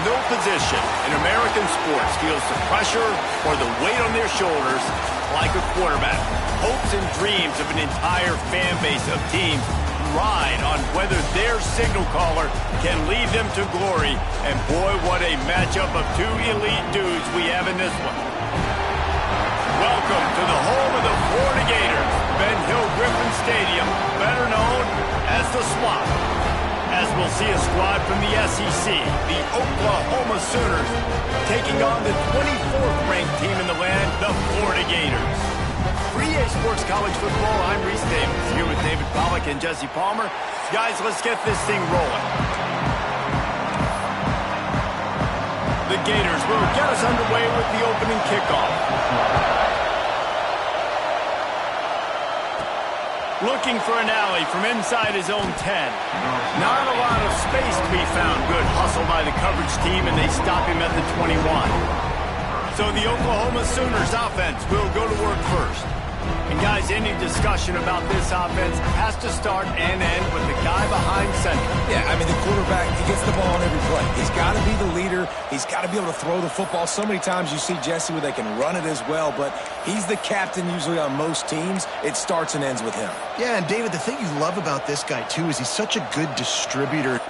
no position in American sports feels the pressure or the weight on their shoulders like a quarterback. Hopes and dreams of an entire fan base of teams ride on whether their signal caller can lead them to glory. And boy, what a matchup of two elite dudes we have in this one. Welcome to the home of the Florida Gators, Ben Hill Griffin Stadium, better known as the Swamp. As we'll see a squad from the SEC, the Oklahoma Sooners, taking on the 24th ranked team in the land, the Florida Gators. For EA Sports College Football, I'm Reese Davis, here with David Pollack and Jesse Palmer. Guys, let's get this thing rolling. The Gators will get us underway with the opening kickoff. Looking for an alley from inside his own 10. Not a lot of space to be found. Good hustle by the coverage team, and they stop him at the 21. So the Oklahoma Sooners offense will go to work first. And guys, any discussion about this offense has to start and end with the guy behind center. Yeah, I mean, the quarterback, he gets the ball on every play. He's got to be the leader. He's got to be able to throw the football. So many times you see Jesse where they can run it as well, but he's the captain usually on most teams. It starts and ends with him. Yeah, and David, the thing you love about this guy, too, is he's such a good distributor.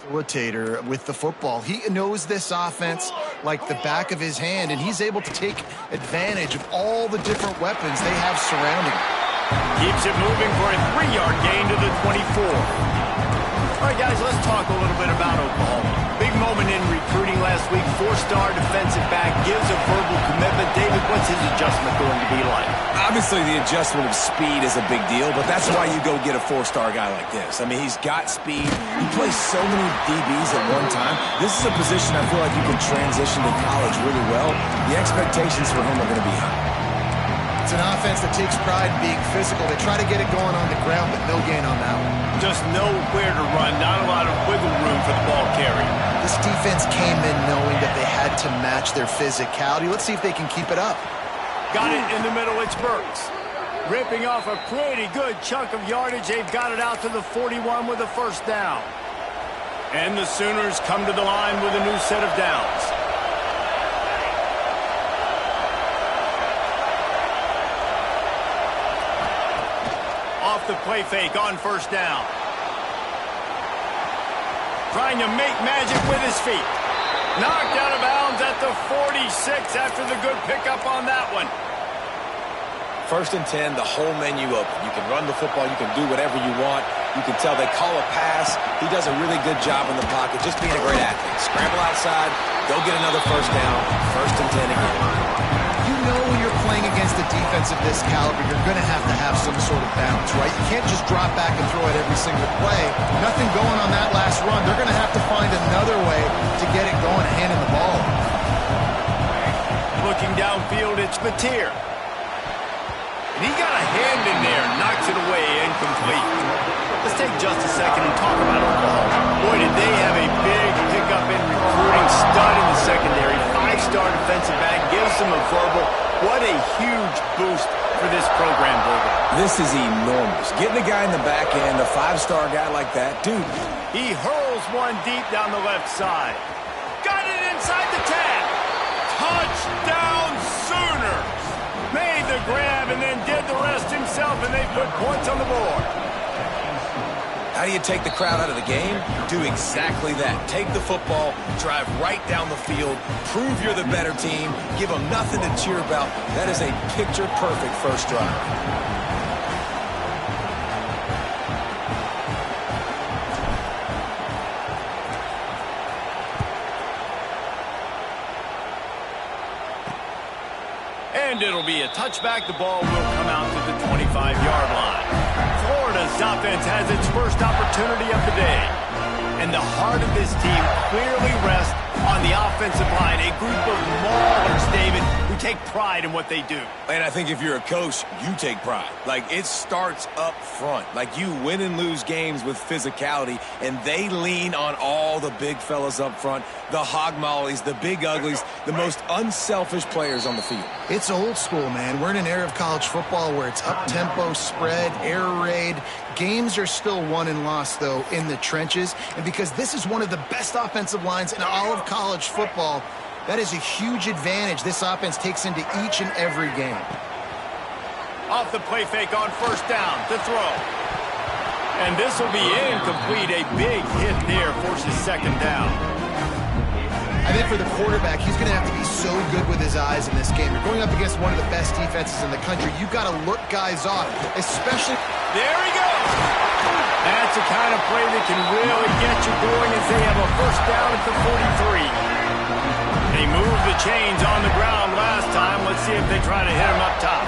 Facilitator with the football. He knows this offense like the back of his hand, and he's able to take advantage of all the different weapons they have surrounding him. Keeps it moving for a 3-yard gain to the 24. All right, guys, let's talk a little bit about Oklahoma. Big moment in recruiting last week. 4-star defensive back gives a verbal commitment. David, what's his adjustment going to be like? Obviously, the adjustment of speed is a big deal, but that's why you go get a 4-star guy like this. I mean, he's got speed. He plays so many DBs at one time. This is a position I feel like you can transition to college really well. The expectations for him are going to be high. It's an offense that takes pride in being physical. They try to get it going on the ground, but no gain on that one. Just nowhere to run, not a lot of wiggle room for the ball carrier. This defense came in knowing that they had to match their physicality. Let's see if they can keep it up. Got it in the middle, it's Burks. Ripping off a pretty good chunk of yardage. They've got it out to the 41 with a first down. And the Sooners come to the line with a new set of downs. Off the play fake on first down. Trying to make magic with his feet. Knocked out of bounds at the 46 after the good pickup on that one. 1st and 10, the whole menu open. You can run the football. You can do whatever you want. You can tell they call a pass. He does a really good job in the pocket, just being a great athlete. Scramble outside, go get another 1st down, 1st and 10 again. You know when you're playing against a defense of this caliber, you're going to have some sort of balance, right? You can't just drop back and throw it every single play. Nothing going on that last run. They're going to have to find another way to get it going, handing the ball. Looking downfield, it's Mateer. And he got a hand in there, knocks it away, incomplete. Let's take just a second and talk about Oklahoma. Boy, did they have a big pickup in recruiting. Stud in the secondary, 5-star defensive back, gives them a verbal. What a huge boost for this program, Berger. This is enormous. Getting a guy in the back end, a 5-star guy like that, dude. He hurls one deep down the left side. Got it inside the 10. Touchdown Sooners! Made the grab and then did the rest himself, and they put points on the board. How do you take the crowd out of the game? Do exactly that. Take the football, drive right down the field, prove you're the better team, give them nothing to cheer about. That is a picture-perfect first drive. And it'll be a touchback. The ball will come out to the 25-yard line. Florida's offense has its first opportunity of the day. And the heart of this team clearly rests on the offensive line. A group of maulers, David, who take pride in what they do. And I think if you're a coach, you take pride. Like, it starts up front. Like, you win and lose games with physicality, and they lean on all the big fellas up front, the hog mollies, the big uglies, the most unselfish players on the field. It's old school, man. We're in an era of college football where it's up-tempo, spread, air raid. Games are still won and lost, though, in the trenches. And because this is one of the best offensive lines in all of college football, that is a huge advantage this offense takes into each and every game. Off the play fake on 1st down to throw. And this will be incomplete. A big hit there forces 2nd down. I think for the quarterback, he's going to have to be so good with his eyes in this game. You're going up against one of the best defenses in the country. You've got to look guys off, especially... There he goes! That's the kind of play that can really get you going as they have a 1st down at the 43. They moved the chains on the ground last time. Let's see if they try to hit him up top.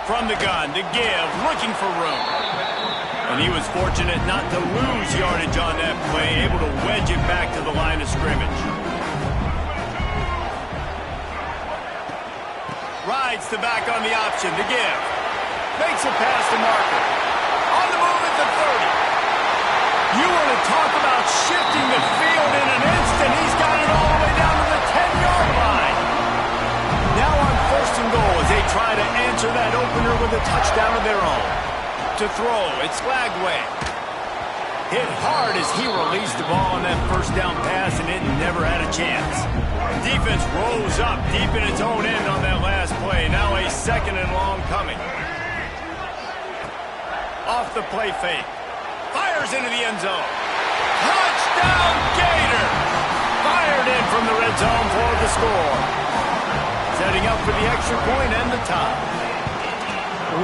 From the gun to give, looking for room. And he was fortunate not to lose yardage on that play, able to wedge it back to the line of scrimmage. Rides the back on the option to give. Makes a pass to Marker. On the move at the 30. You want to talk about shifting the field in an instant. He's got it all the way down to the 10-yard line. Now on 1st and goal as they try to answer that opener with a touchdown of their own. To throw, it's Lagway. Hit hard as he released the ball on that 1st down pass, and it never had a chance. Defense rose up deep in its own end on that last play. Now a 2nd and long coming. Off the play fake. Fires into the end zone. Touchdown, Gators! Fired in from the red zone for the score. Setting up for the extra point and the tie.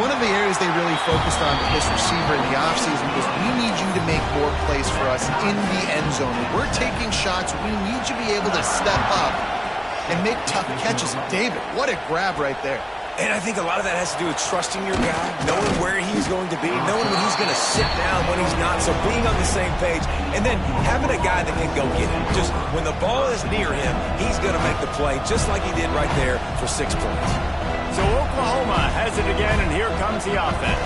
One of the areas they really focused on with this receiver in the offseason was we need you to make more plays for us in the end zone. When we're taking shots, we need you to be able to step up and make tough catches. David, what a grab right there. And I think a lot of that has to do with trusting your guy, knowing where he's going to be, knowing when he's going to sit down, when he's not, so being on the same page, and then having a guy that can go get it. Just when the ball is near him, he's going to make the play, just like he did right there for 6 points. So Oklahoma has it again, and here comes the offense.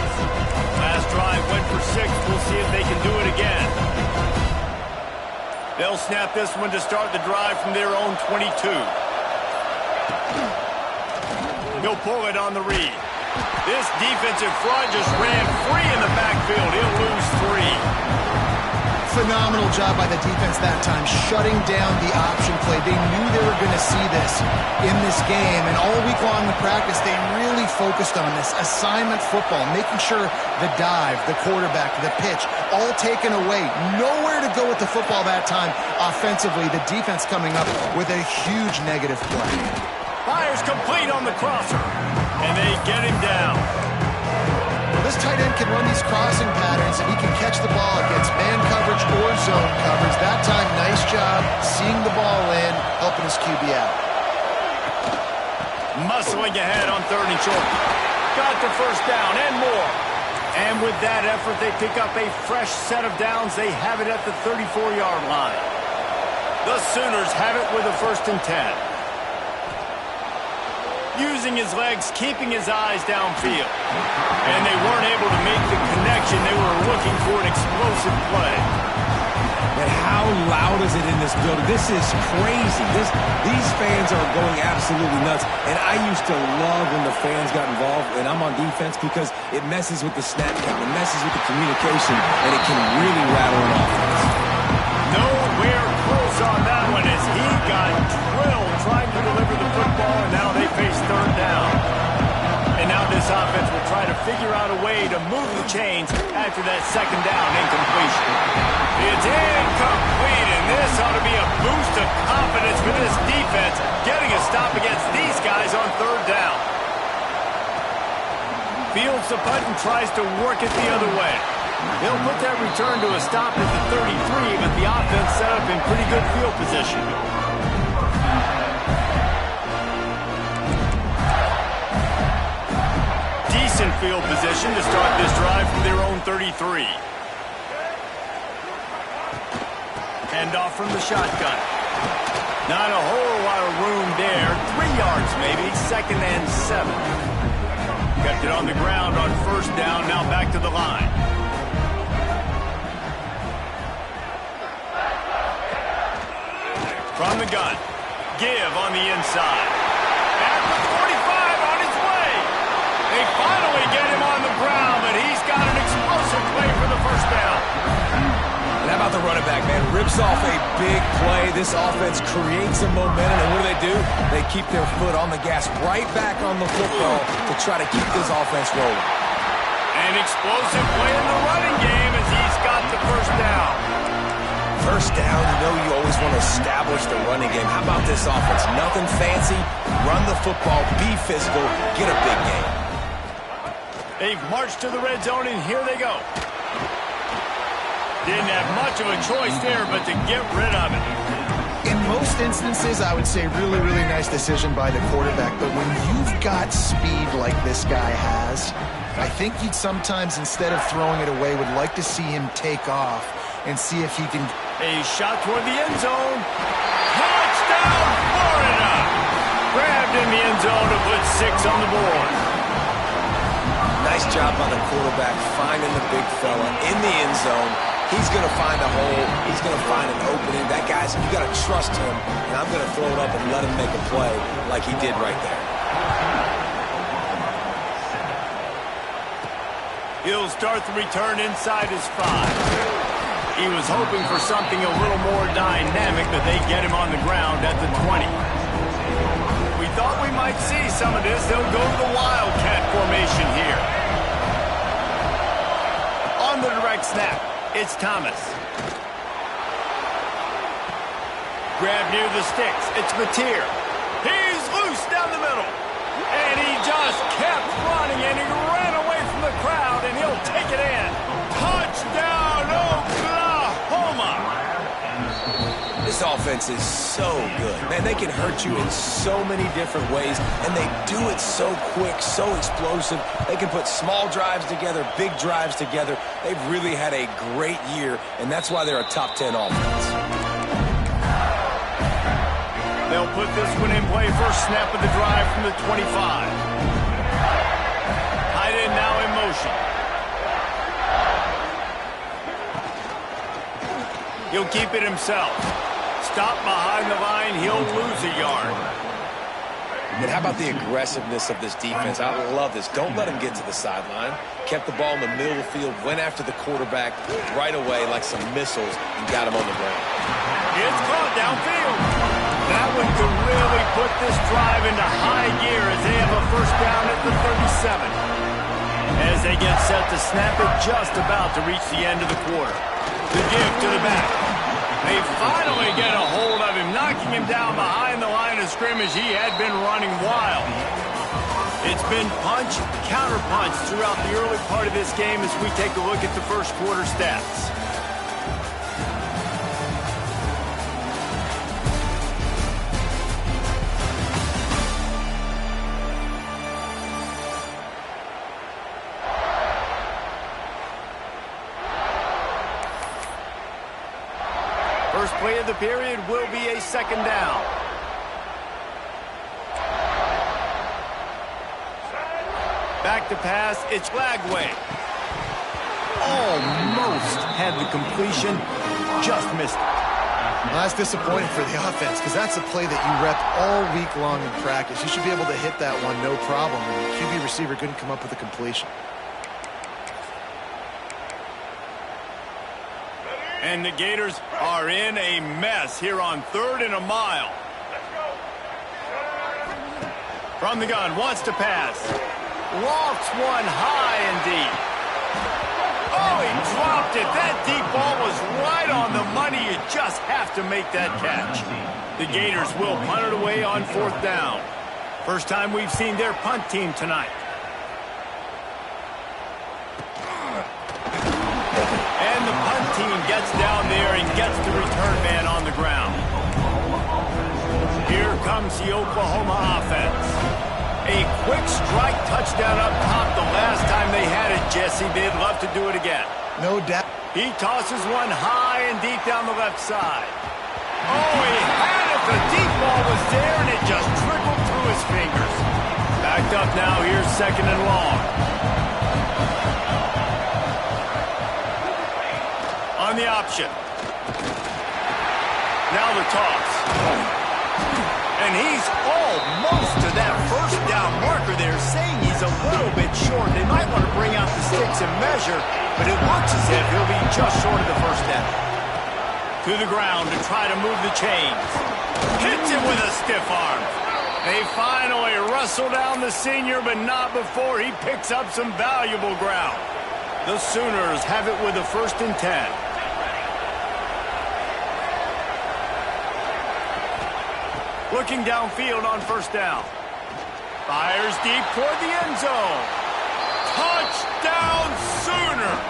Last drive went for 6. We'll see if they can do it again. They'll snap this one to start the drive from their own 22. He'll pull it on the read. This defensive front just ran free in the backfield. He'll lose 3. Phenomenal job by the defense that time, shutting down the option play. They knew they were going to see this in this game, and all week long in practice, they really focused on this assignment football, making sure the dive, the quarterback, the pitch, all taken away. Nowhere to go with the football that time offensively. The defense coming up with a huge negative play. Fires complete on the crosser. And they get him down. This tight end can run these crossing patterns, and he can catch the ball against man coverage or zone coverage. That time, nice job seeing the ball in, helping his QB out. Muscling ahead on 3rd and short. Got the first down and more. And with that effort, they pick up a fresh set of downs. They have it at the 34-yard line. The Sooners have it with a 1st and 10. Using his legs, keeping his eyes downfield. And they weren't able to make the connection. They were looking for an explosive play. And how loud is it in this building? This is crazy. These fans are going absolutely nuts. And I used to love when the fans got involved, and I'm on defense, because it messes with the snap count. It messes with the communication, and it can really rattle an offense. Nowhere close on that one as he got drilled trying to deliver the football, and now they face 3rd down. And now this offense will try to figure out a way to move the chains after that 2nd down incompletion. It's incomplete, and this ought to be a boost of confidence for this defense, getting a stop against these guys on 3rd down. Fields the punt and tries to work it the other way. He'll put that return to a stop at the 33, but the offense set up in pretty good field position. Decent field position to start this drive from their own 33. Handoff from the shotgun. Not a whole lot of room there. 3 yards maybe, 2nd and 7. Kept it on the ground on 1st down, now back to the line. From the gun. Give on the inside. At the 45 on his way. They finally get him on the ground, but he's got an explosive play for the 1st down. And how about the running back, man? Rips off a big play. This offense creates some momentum, and what do? They keep their foot on the gas, right back on the football to try to keep this offense rolling. An explosive play in the running game as he's got the 1st down. 1st down, you know you always want to establish the running game. How about this offense? Nothing fancy. Run the football, be physical, get a big game. They've marched to the red zone, and here they go. Didn't have much of a choice there, but to get rid of it. In most instances, I would say really, really nice decision by the quarterback. But when you've got speed like this guy has, I think you'd sometimes, instead of throwing it away, would like to see him take off and see if he can. A shot toward the end zone. Touchdown, Florida! Grabbed in the end zone to put 6 on the board. Nice job by the quarterback finding the big fella in the end zone. He's going to find a hole. He's going to find an opening. That guy's, you got to trust him, and I'm going to throw it up and let him make a play like he did right there. He'll start the return inside his 5. He was hoping for something a little more dynamic, but they get him on the ground at the 20. We thought we might see some of this. They'll go to the Wildcat formation here. On the direct snap, it's Thomas. Grab near the sticks. It's Mateer. He's loose down the middle. And he just kept running, and he ran away from the crowd, and he'll take it in. Touchdown, Oklahoma! This offense is so good. Man, they can hurt you in so many different ways, and they do it so quick, so explosive. They can put small drives together, big drives together. They've really had a great year, and that's why they're a top 10 offense. They'll put this one in play. First snap of the drive from the 25. Tight end now in motion. He'll keep it himself. Stop behind the line. He'll lose a yard. And how about the aggressiveness of this defense? I love this. Don't let him get to the sideline. Kept the ball in the middle of the field, went after the quarterback right away like some missiles, and got him on the ground. It's caught downfield. That one could really put this drive into high gear as they have a first down at the 37. As they get set to snap it, just about to reach the end of the quarter. The give to the back. They finally get a hold of him, knocking tracking him down behind the line of scrimmage. He had been running wild. It's been punch, counter punch throughout the early part of this game as we take a look at the first quarter stats. First play of the period will be a second down. Back to pass, it's Lagway. Almost had the completion, just missed it. Well, that's disappointing for the offense because that's a play that you rep all week long in practice. You should be able to hit that one no problem. And the QB receiver couldn't come up with a completion. And the Gators are in a mess here on 3rd and a mile. From the gun, wants to pass. Lofts one high and deep. Oh, he dropped it. That deep ball was right on the money. You just have to make that catch. The Gators will punt it away on 4th down. First time we've seen their punt team tonight. And the punt team gets down there and gets the return man on the ground. Here comes the Oklahoma offense. A quick strike touchdown up top the last time they had it, Jesse. They'd love to do it again. No doubt. He tosses one high and deep down the left side. Oh, he had it. The deep ball was there, and it just trickled through his fingers. Backed up now. Here's 2nd and long. On the option. Now the toss. And he's almost to that first down marker there, saying he's a little bit short. They might want to bring out the sticks and measure, but it looks as if he'll be just short of the first down. To the ground to try to move the chains. Hits it with a stiff arm. They finally wrestle down the senior, but not before he picks up some valuable ground. The Sooners have it with a 1st and 10. Looking downfield on 1st down. Fires deep toward the end zone. Touchdown Sooners!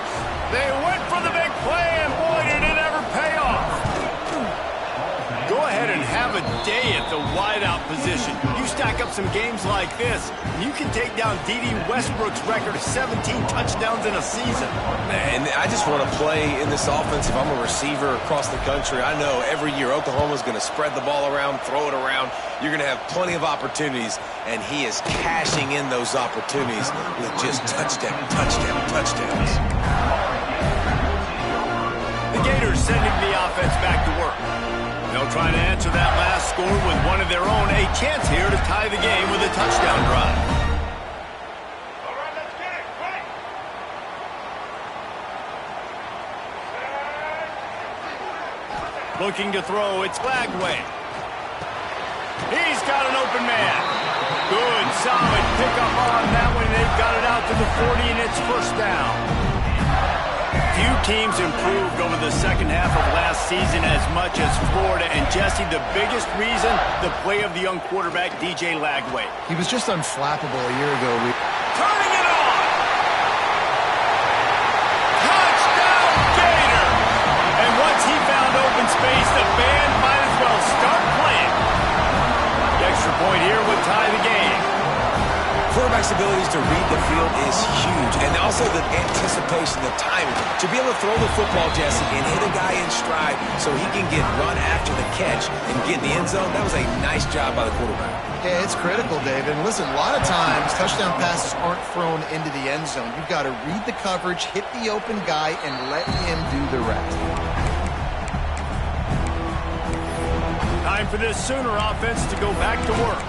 They went for the big play, and boy, did it ever pay off. Go ahead and have a day at the wideout position. You stack up some games like this, and you can take down D.D. Westbrook's record of 17 touchdowns in a season. Man, I just want to play in this offense. If I'm a receiver across the country, I know every year Oklahoma's going to spread the ball around, throw it around. You're going to have plenty of opportunities, and he is cashing in those opportunities with just touchdowns. The Gators sending the offense back to work. They'll try to answer that last score with one of their own. A chance here to tie the game with a touchdown drive. All right, let's get it. Quick. Looking to throw, it's Lagway. He's got an open man. Good, solid pickup on that one. They've got it out to the 40, and it's 1st down. Few teams improved over the second half of last season as much as Florida. And, Jesse, the biggest reason, the play of the young quarterback, DJ Lagway. He was just unflappable a year ago. Turning it on! Touchdown, Gator! And once he found open space, the band might as well start playing. The extra point here would tie the game. Quarterback's abilities to read the field is huge, and also the anticipation, the timing. To be able to throw the football, Jesse, and hit a guy in stride so he can get run after the catch and get in the end zone, that was a nice job by the quarterback. Yeah, it's critical, David. And listen, a lot of times touchdown passes aren't thrown into the end zone. You've got to read the coverage, hit the open guy, and let him do the rest. Time for this Sooner offense to go back to work.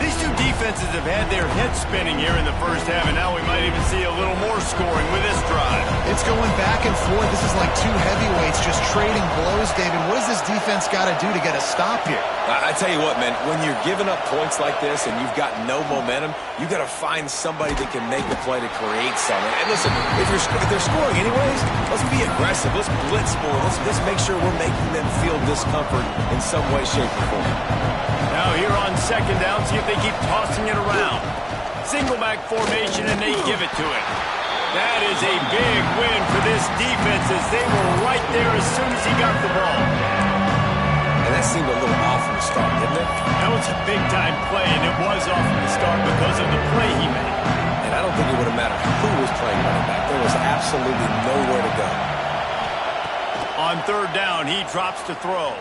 These two defenses have had their heads spinning here in the first half, and now we might even see a little more scoring with this drive. It's going back and forth. This is like two heavyweights just trading blows, David. What does this defense got to do to get a stop here? I tell you what, man, when you're giving up points like this and you've got no momentum, you got to find somebody that can make a play to create something. And listen, if they're scoring anyways, let's be aggressive. Let's blitz more. Let's make sure we're making them feel discomfort in some way, shape, or form. Now here on second down, see if they keep tossing it around. Single back formation, and they give it to him. That is a big win for this defense as they were right there as soon as he got the ball. And that seemed a little off from the start, didn't it? That was a big-time play, and it was off from the start because of the play he made. And I don't think it would have mattered who was playing running back. There was absolutely nowhere to go. On third down, he drops to throw.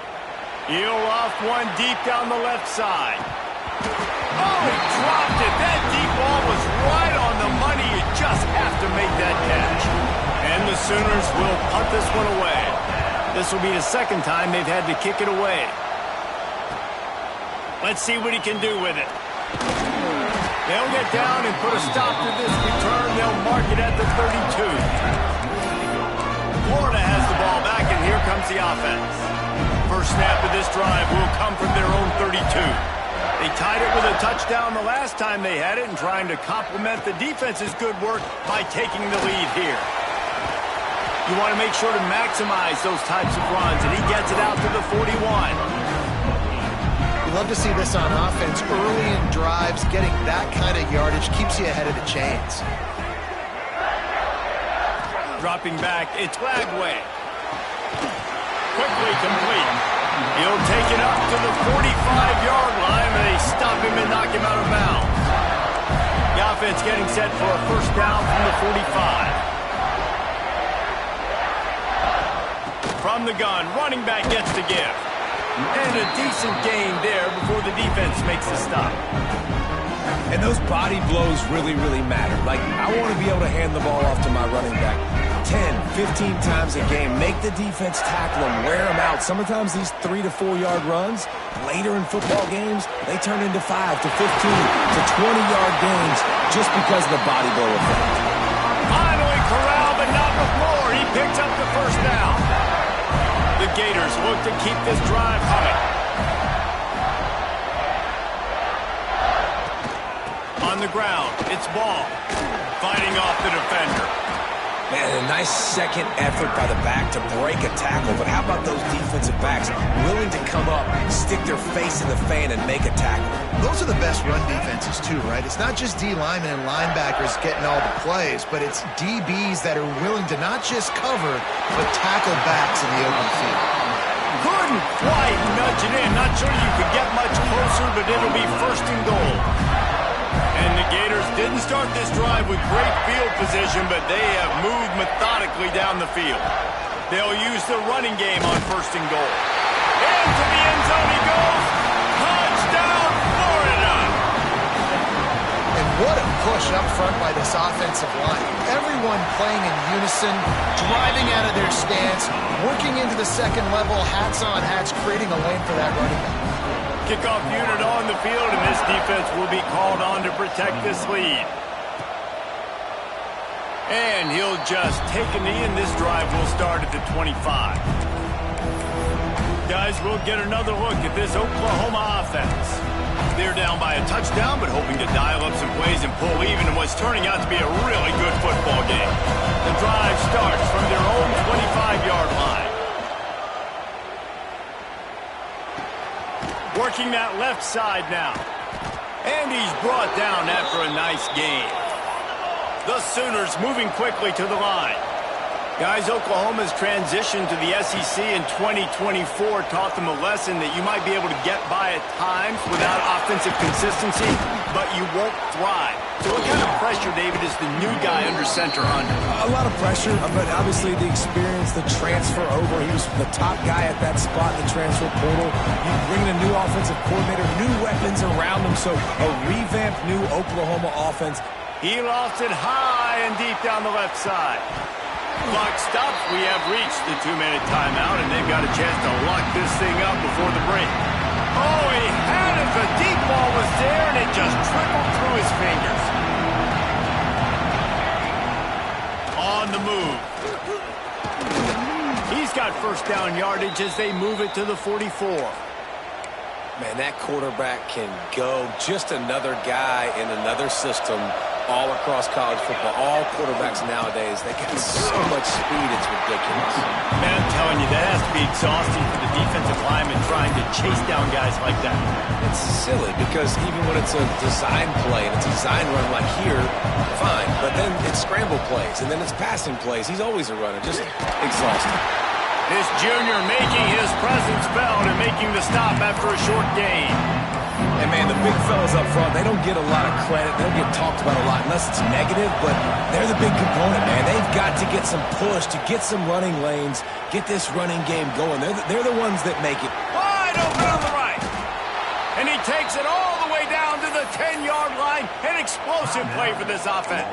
He'll off one deep down the left side. Oh, he dropped it. That deep ball was right on the money. You just have to make that catch. And the Sooners will punt this one away. This will be the second time they've had to kick it away. Let's see what he can do with it. They'll get down and put a stop to this return. They'll mark it at the 32. Florida has the ball back, and here comes the offense. First snap of this drive will come from their own 32. They tied it with a touchdown the last time they had it and trying to complement the defense's good work by taking the lead here. You want to make sure to maximize those types of runs, and he gets it out to the 41. You love to see this on offense. Early in drives, getting that kind of yardage keeps you ahead of the chains. Dropping back, it's Lagway. Quickly complete. He'll take it up to the 45-yard line, and they stop him and knock him out of bounds. The offense getting set for a first down from the 45. From the gun, running back gets to give. And a decent gain there before the defense makes the stop. And those body blows really, really matter. Like, I want to be able to hand the ball off to my running back 10, 15 times a game. Make the defense tackle them, wear them out. Sometimes these 3 to 4 yard runs, later in football games, they turn into 5 to 15 to 20-yard gains just because of the body blow effect. Finally corralled, but not with more. He picks up the first down. The Gators look to keep this drive humming. On the ground, it's Ball. Fighting off the defender. Man, a nice second effort by the back to break a tackle, but how about those defensive backs willing to come up, stick their face in the fan, and make a tackle? Those are the best run defenses too, right? It's not just D linemen and linebackers getting all the plays, but it's DBs that are willing to not just cover, but tackle backs in the open field. Couldn't quite nudge it in. Not sure you could get much closer, but it'll be first and goal. And the Gators didn't start this drive with great field position, but they have moved methodically down the field. They'll use the running game on first and goal. Into the end zone he goes. Touchdown, Florida! And what a push up front by this offensive line. Everyone playing in unison, driving out of their stance, working into the second level, hats on hats, creating a lane for that running back. Kickoff unit on the field, and this defense will be called on to protect this lead. And he'll just take a knee, and this drive will start at the 25. Guys, we'll get another look at this Oklahoma offense. They're down by a touchdown, but hoping to dial up some plays and pull even in what's turning out to be a really good football game. The drive starts from their own 25-yard line. Working that left side now. And he's brought down after a nice gain. The Sooners moving quickly to the line. Guys, Oklahoma's transition to the SEC in 2024 taught them a lesson that you might be able to get by at times without offensive consistency, but you won't thrive. So what kind of pressure, David, is the new guy under center under? A lot of pressure, but obviously the experience, the transfer over. He was the top guy at that spot in the transfer portal. You bring in a new offensive coordinator, new weapons around him, so a revamped new Oklahoma offense. He lofts it high and deep down the left side. Clock stops. We have reached the 2-minute timeout, and they've got a chance to lock this thing up before the break. Oh, he had it. The deep ball was there, and it just got first down yardage as they move it to the 44. Man, that quarterback can go. Just another guy in another system all across college football. All quarterbacks nowadays, they got so much speed, it's ridiculous. Man, I'm telling you, that has to be exhausting for the defensive lineman trying to chase down guys like that. It's silly because even when it's a design play and it's a design run like here, fine. But then it's scramble plays and then it's passing plays. He's always a runner. Just exhausting. This junior making his presence felt and making the stop after a short gain. And, man, the big fellas up front, they don't get a lot of credit. They don't get talked about a lot unless it's negative, but they're the big component, man. They've got to get some push, to get some running lanes, get this running game going. They're the ones that make it. Wide open on the right. And he takes it all the way down to the 10-yard line. An explosive play for this offense.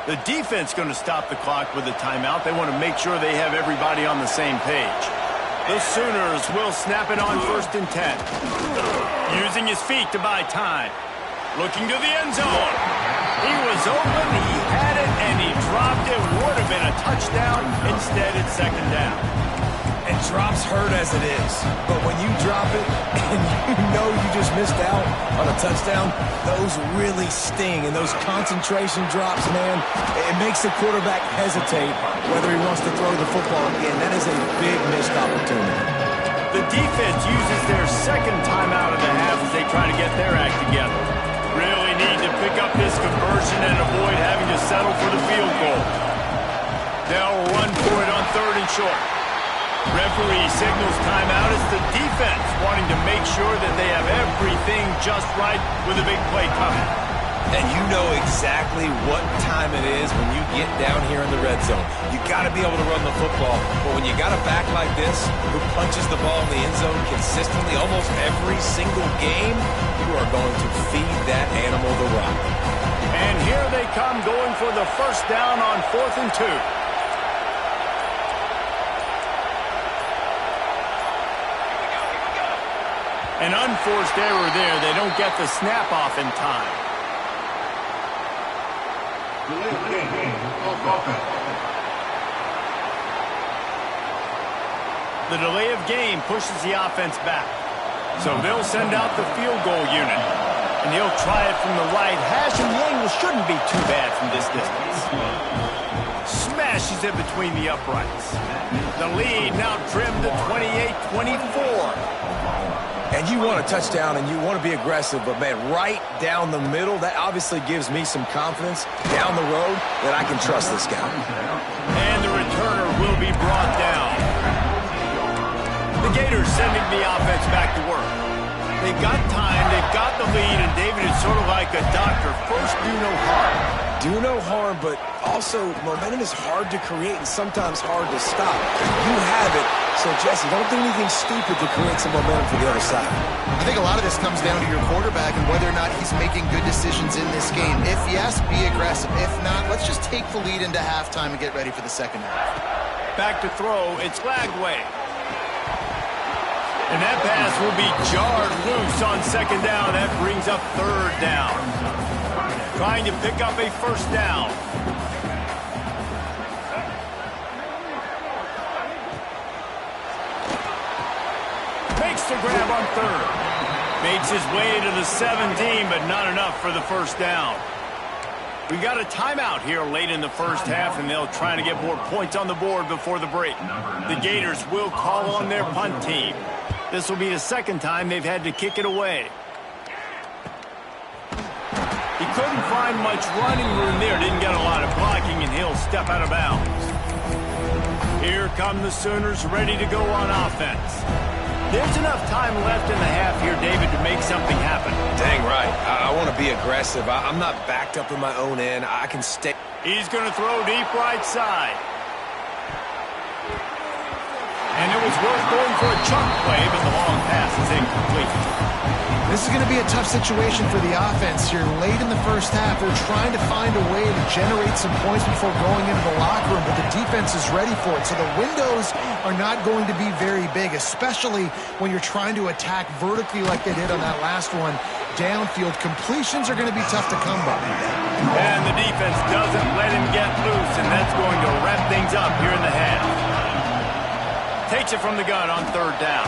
The defense going to stop the clock with a timeout. They want to make sure they have everybody on the same page. The Sooners will snap it on 1st and 10. Using his feet to buy time. Looking to the end zone. He was open, he had it, and he dropped it. Would have been a touchdown. Instead, it's 2nd down. And drops hurt as it is. But when you drop it and you know you just missed out on a touchdown, those really sting. And those concentration drops, man, it makes the quarterback hesitate whether he wants to throw the football again. That is a big missed opportunity. The defense uses their 2nd timeout of the half as they try to get their act together. Really need to pick up this conversion and avoid having to settle for the field goal. They'll run for it on 3rd and short. Referee signals timeout. It's the defense wanting to make sure that they have everything just right with a big play coming. And you know exactly what time it is when you get down here in the red zone. You got to be able to run the football. But when you got a back like this who punches the ball in the end zone consistently almost every single game, you are going to feed that animal the rock. And here they come going for the 1st down on 4th and 2. An unforced error there. They don't get the snap off in time. The delay of game pushes the offense back. So they'll send out the field goal unit. And he'll try it from the right hash, and the angle shouldn't be too bad from this distance. Smashes it between the uprights. The lead now trimmed to 28-24. And you want a touchdown and you want to be aggressive, but, man, right down the middle, that obviously gives me some confidence down the road that I can trust this guy. And the returner will be brought down. The Gators sending the offense back to work. They've got time, they've got the lead, and David is sort of like a doctor. First, do no harm. Do no harm, but also momentum is hard to create and sometimes hard to stop. You have it, so Jesse, don't do anything stupid to create some momentum for the other side. I think a lot of this comes down to your quarterback and whether or not he's making good decisions in this game. If yes, be aggressive. If not, let's just take the lead into halftime and get ready for the 2nd half. Back to throw, it's Lagway. And that pass will be jarred loose on 2nd down. That brings up 3rd down. Trying to pick up a 1st down. Makes the grab on 3rd. Makes his way to the 17, but not enough for the 1st down. We got a timeout here late in the 1st half, and they'll try to get more points on the board before the break. The Gators will call on their punt team. This will be the 2nd time they've had to kick it away. He couldn't find much running room there. Didn't get a lot of blocking, and he'll step out of bounds. Here come the Sooners ready to go on offense. There's enough time left in the half here, David, to make something happen. Dang right. I want to be aggressive. I'm not backed up in my own end. I can stay. He's going to throw deep right side. And it was worth going for a chunk play, but the long pass is incomplete. This is going to be a tough situation for the offense here. Late in the 1st half, they're trying to find a way to generate some points before going into the locker room, but the defense is ready for it. So the windows are not going to be very big, especially when you're trying to attack vertically like they did on that last one. Downfield completions are going to be tough to come by. And the defense doesn't let him get loose, and that's going to wrap things up here in the half. Takes it from the gun on third down.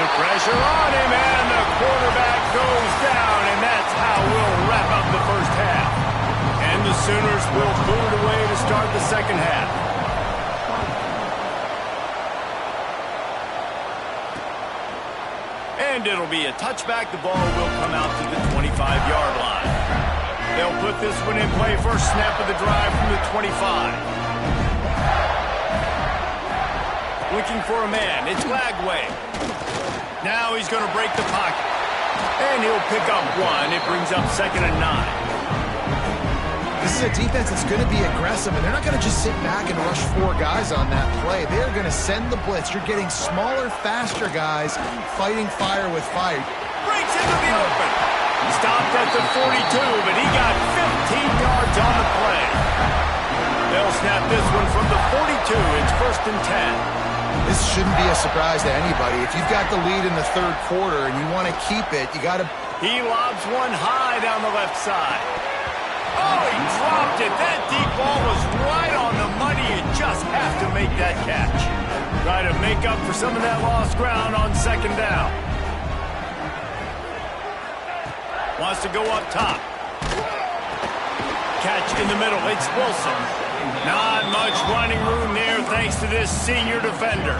The pressure on him, and the quarterback goes down, and that's how we'll wrap up the first half. And the Sooners will boot it away to start the second half. And it'll be a touchback. The ball will come out to the 25-yard line. They'll put this one in play. First snap of the drive from the 25. Looking for a man. It's Lagway. Now he's going to break the pocket. And he'll pick up one. It brings up 2nd and 9. This is a defense that's going to be aggressive, and they're not going to just sit back and rush 4 guys on that play. They're going to send the blitz. You're getting smaller, faster guys fighting fire with fire. Breaks into the open. Stopped at the 42, but he got 15 yards on the play. They'll snap this one from the 42. It's 1st and 10. This shouldn't be a surprise to anybody. If you've got the lead in the 3rd quarter and you want to keep it, you got to... He lobs one high down the left side. Oh, he dropped it. That deep ball was right on the money. You just have to make that catch. Try to make up for some of that lost ground on 2nd down. Wants to go up top. Catch in the middle. It's Wilson. Not much running room there thanks to this senior defender.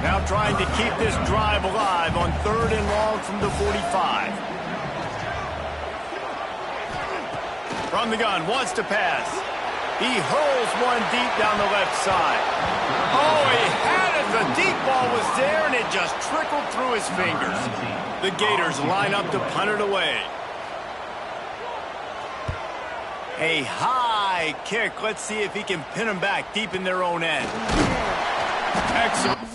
Now trying to keep this drive alive on 3rd and long from the 45. From the gun, wants to pass. He hurls one deep down the left side. Oh, he had it. The deep ball was there, and it just trickled through his fingers. The Gators line up to punt it away. A high kick. Let's see if he can pin them back deep in their own end. Excellent.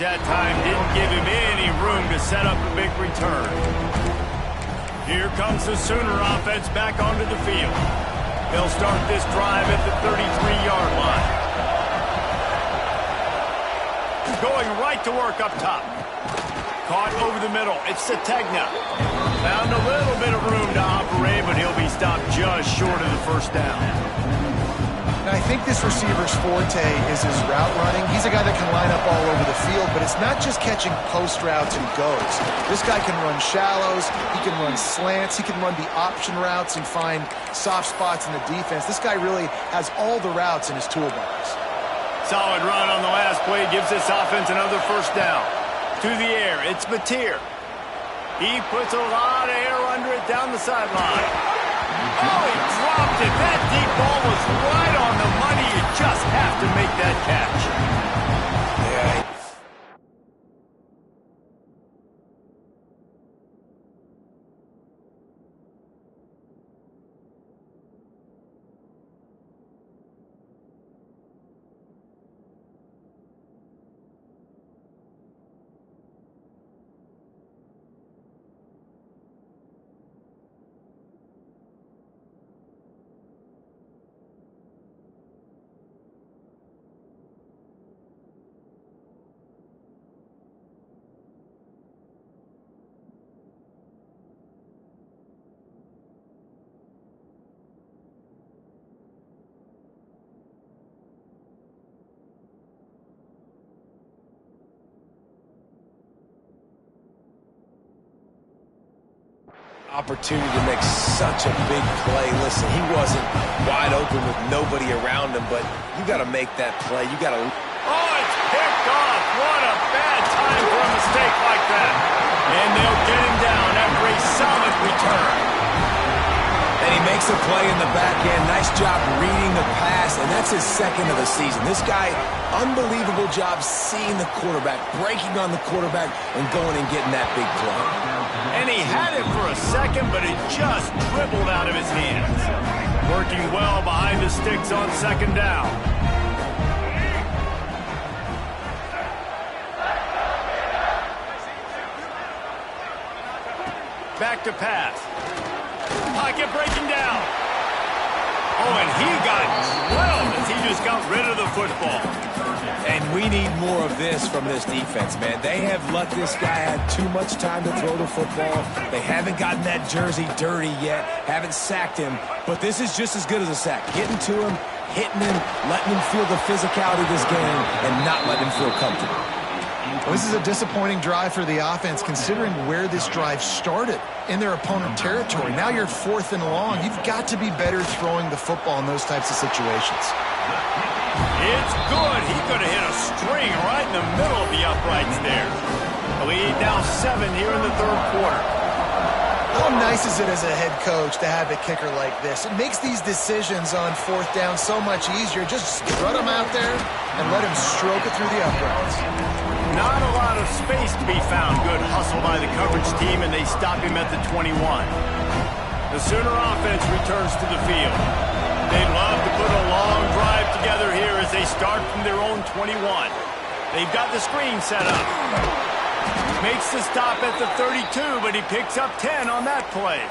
That time didn't give him any room to set up a big return. Here comes the Sooner offense back onto the field. They'll start this drive at the 33-yard line. Going right to work up top. Caught over the middle. It's Sategna. Found a little bit of room to operate, but he'll be stopped just short of the 1st down. I think this receiver's forte is his route running. He's a guy that can line up all over the field, but it's not just catching post routes and goes. This guy can run shallows, he can run slants, he can run the option routes and find soft spots in the defense. This guy really has all the routes in his toolbox. Solid run on the last play gives this offense another first down. To the air, it's Mateer. He puts a lot of air under it down the sideline. Oh, he dropped it. That deep ball was right on the money. You just have to make that catch. Yeah. Opportunity to make such a big play. Listen, he wasn't wide open with nobody around him, but you got to make that play. You got to... Oh, it's picked off. What a bad time for a mistake like that. And they'll get him down after a solid return. And he makes a play in the back end. Nice job reading the pass, and that's his second of the season. This guy, unbelievable job seeing the quarterback, breaking on the quarterback, and going and getting that big play. And he had it for a second, but it just dribbled out of his hands. Working well behind the sticks on second down. Back to pass. Pocket breaking down. Oh, and he got drilled as he just got rid of the football. And we need more of this from this defense, man. They have let this guy have too much time to throw the football. They haven't gotten that jersey dirty yet, haven't sacked him, but this is just as good as a sack. Getting to him, hitting him, letting him feel the physicality of this game, and not letting him feel comfortable. Well, this is a disappointing drive for the offense, considering where this drive started in their opponent territory. Now you're 4th and long. You've got to be better throwing the football in those types of situations. It's good. He could have hit a string right in the middle of the uprights there. The lead now 7 here in the third quarter. How nice is it as a head coach to have a kicker like this? It makes these decisions on 4th down so much easier. Just strut him out there and let him stroke it through the uprights. Not a lot of space to be found. Good hustle by the coverage team, and they stop him at the 21. The Sooner offense returns to the field. They'd love to put a long drive together here as they start from their own 21. They've got the screen set up. Makes the stop at the 32, but he picks up 10 on that play.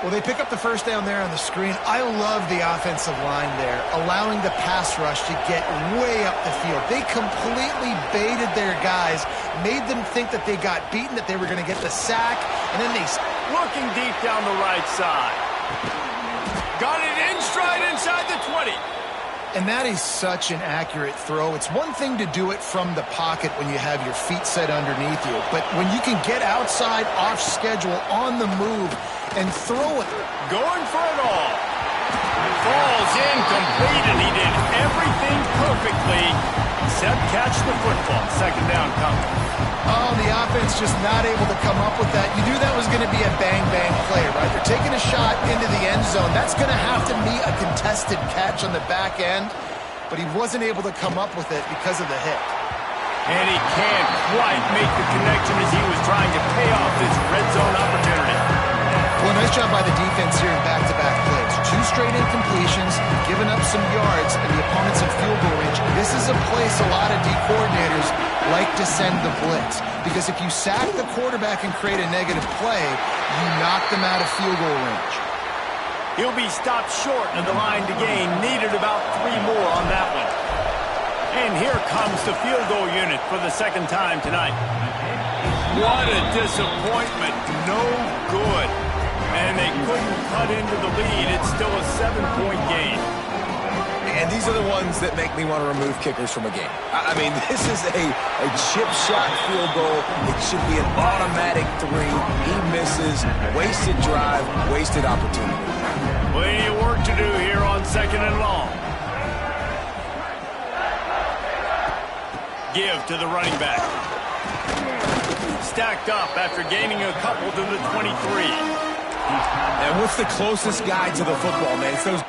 Well, they pick up the first down there on the screen. I love the offensive line there, allowing the pass rush to get way up the field. They completely baited their guys, made them think that they got beaten, that they were going to get the sack, and then they... Looking deep down the right side. Got it in stride inside the 20. And that is such an accurate throw. It's one thing to do it from the pocket when you have your feet set underneath you, but when you can get outside, off schedule, on the move, and throw it. Going for it all. Falls incomplete, and he did everything perfectly except catch the football. Second down coming. Oh, the offense just not able to come up with that. You knew that was going to be a bang-bang play, right? They're taking a shot into the end zone. That's going to have to be a contested catch on the back end, but he wasn't able to come up with it because of the hit. And he can't quite make the connection as he was trying to pay off this red zone opportunity. Well, nice job by the defense here in back-to-back plays. 2 straight incompletions, giving up some yards, and the opponent's in field goal range. This is a place a lot of D coordinators like to send the blitz, because if you sack the quarterback and create a negative play, you knock them out of field goal range. He'll be stopped short of the line to gain. Needed about 3 more on that one. And here comes the field goal unit for the second time tonight. What a disappointment. No good. And they couldn't cut into the lead. It's still a 7-point game. And these are the ones that make me want to remove kickers from a game. I mean, this is a chip shot field goal. It should be an automatic 3. He misses. Wasted drive, wasted opportunity. Plenty of work to do here on 2nd and long. Give to the running back. Stacked up after gaining a couple to the 23. And what's the closest guy to the football, man? It's those...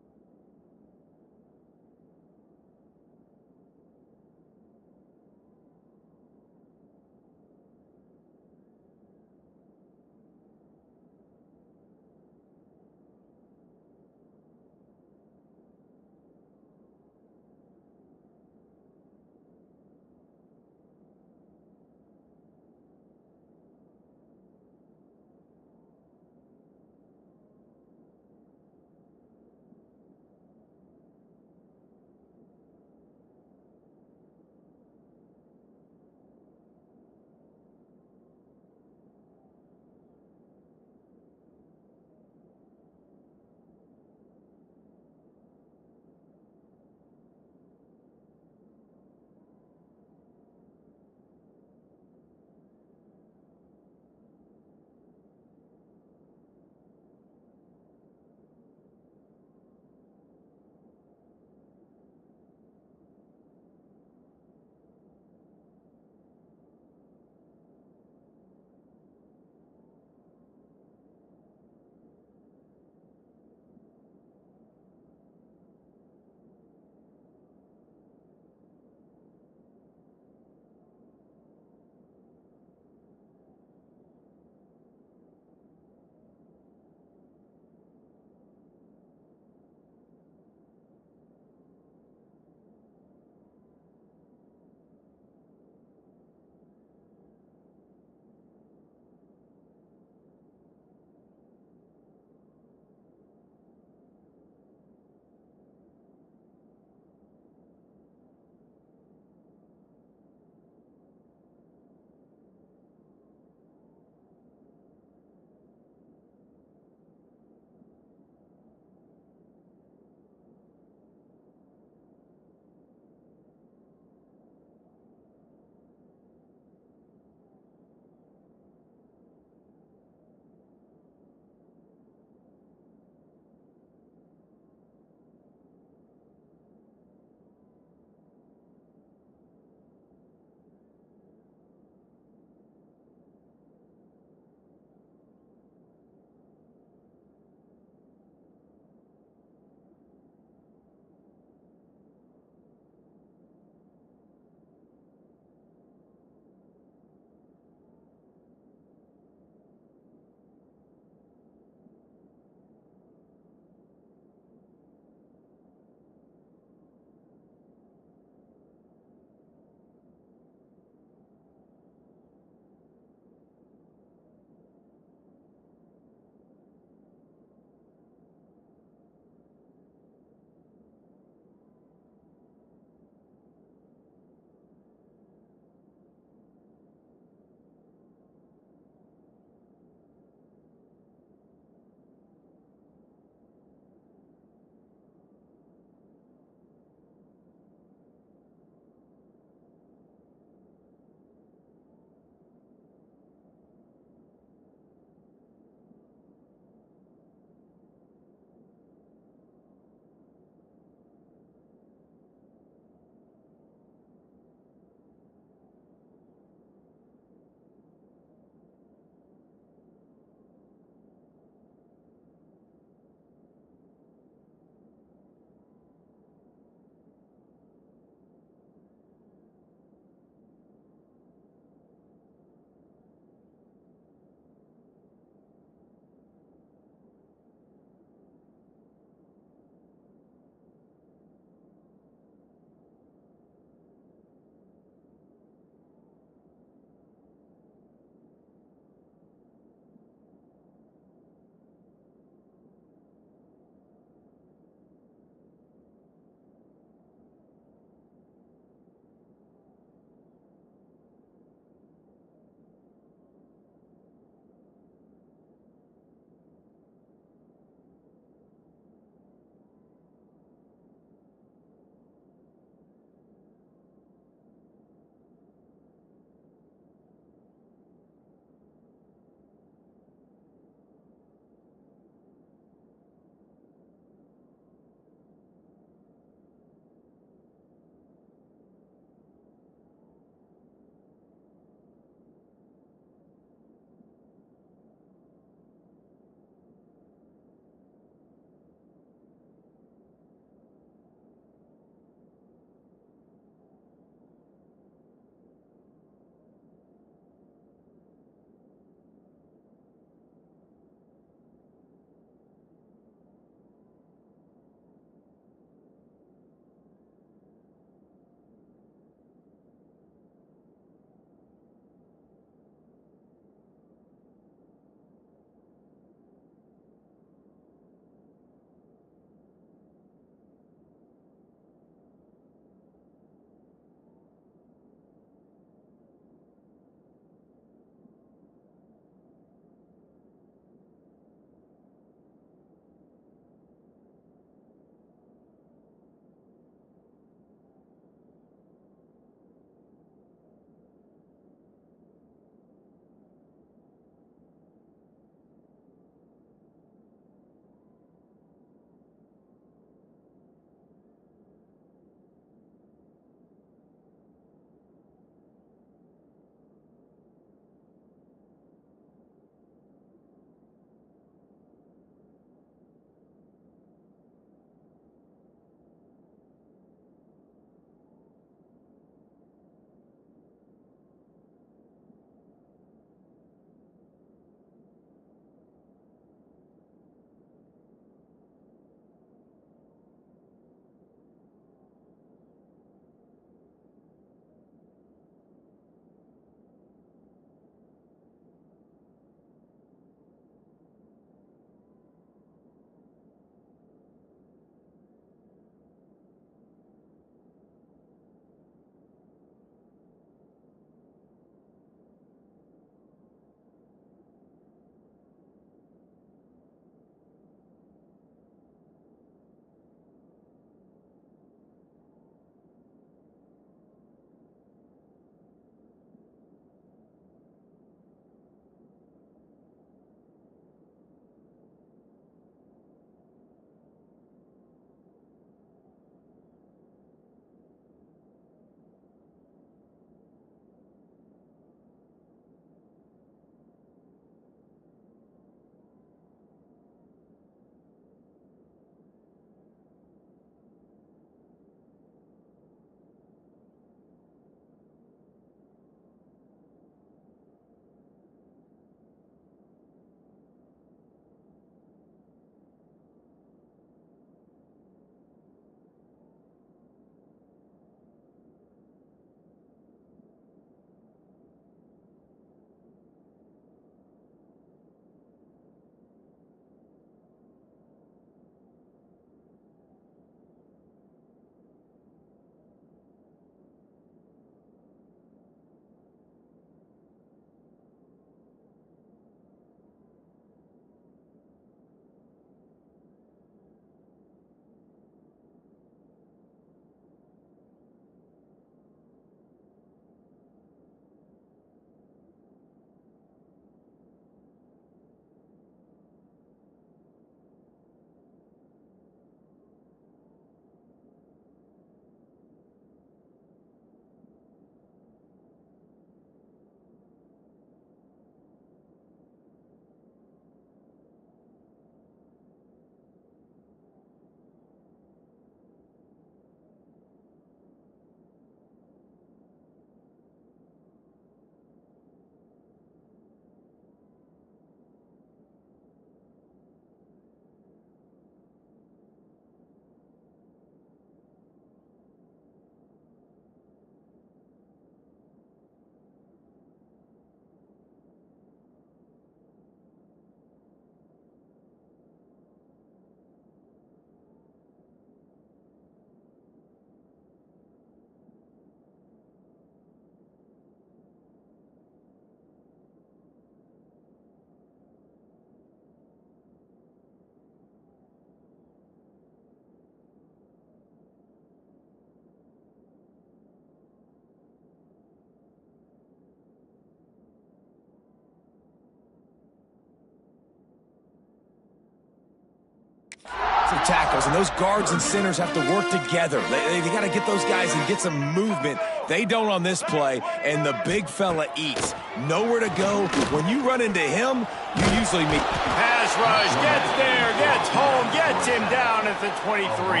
for tackles, and those guards and centers have to work together. They got to get those guys and get some movement. They don't on this play, and the big fella eats. Nowhere to go. When you run into him, you usually meet. Pass rush, gets there, gets home, gets him down at the 23.